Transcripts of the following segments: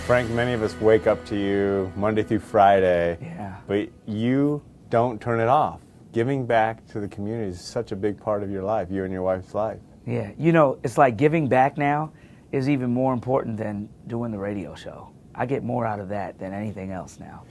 Frank, many of us wake up to you Monday through Friday, but you don't turn it off. Giving back to the community is such a big part of your life, you and your wife's life. Yeah, you know, it's like giving back now is even more important than doing the radio show. I get more out of that than anything else now.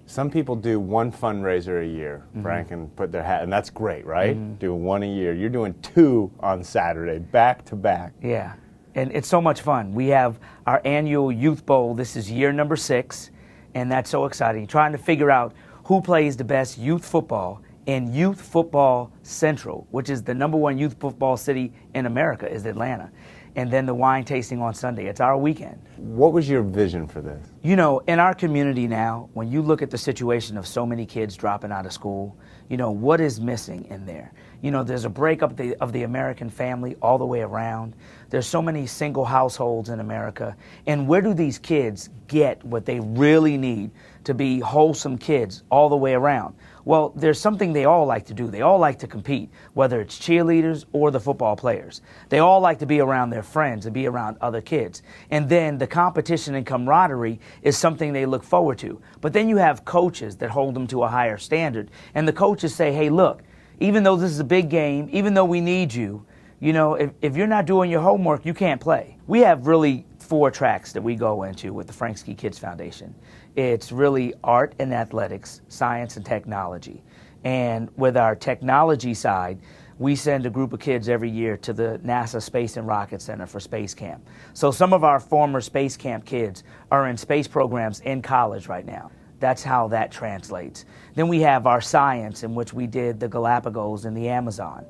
Some people do one fundraiser a year, Frank, and put their hat, and that's great, right? Do one a year. You're doing two on Saturday, back to back. Yeah, and it's so much fun. We have our annual Youth Bowl. This is year number 6, and that's so exciting. Trying to figure out who plays the best youth football in Youth Football Central, which is the #1 youth football city in America, is Atlanta. And then the wine tasting on Sunday. It's our weekend. What was your vision for this? You know, in our community now, when you look at the situation of so many kids dropping out of school, you know, what is missing in there? You know, there's a breakup of the American family all the way around. There's so many single households in America. And where do these kids get what they really need to be wholesome kids all the way around? Well, there's something they all like to do. They all like to compete, whether it's cheerleaders or the football players. They all like to be around their friends and be around other kids. And then the competition and camaraderie is something they look forward to. But then you have coaches that hold them to a higher standard. And the coaches say, hey, look, even though this is a big game, even though we need you, you know, if you're not doing your homework, you can't play. We have really 4 tracks that we go into with the Frank Ski Kids Foundation. It's really art and athletics, science and technology. And with our technology side, we send a group of kids every year to the NASA Space and Rocket Center for Space Camp. So some of our former Space Camp kids are in space programs in college right now. That's how that translates. Then we have our science, in which we did the Galapagos and the Amazon.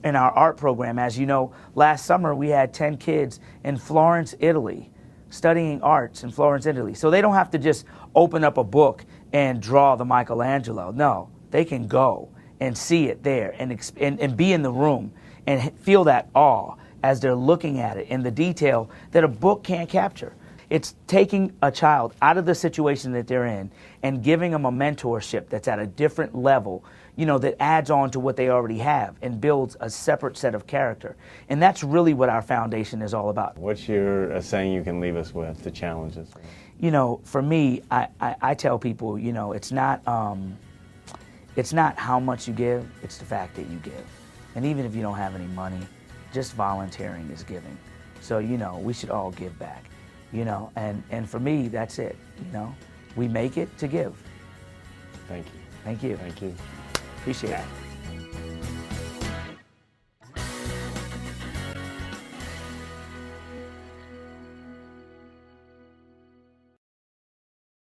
In our art program, as you know, last summer we had 10 kids in Florence, Italy, studying arts in Florence, Italy. So they don't have to just open up a book and draw the Michelangelo. No, they can go and see it there and be in the room and feel that awe as they're looking at it in the detail that a book can't capture. It's taking a child out of the situation that they're in and giving them a mentorship that's at a different level, you know, that adds on to what they already have and builds a separate set of character. And that's really what our foundation is all about. What's your saying you can leave us with, the challenges? You know, for me, I tell people, you know, it's not how much you give, it's the fact that you give. And even if you don't have any money, just volunteering is giving. So, you know, we should all give back. You know, and for me, that's it. You know, we make it to give. Thank you. Thank you. Thank you. Appreciate it.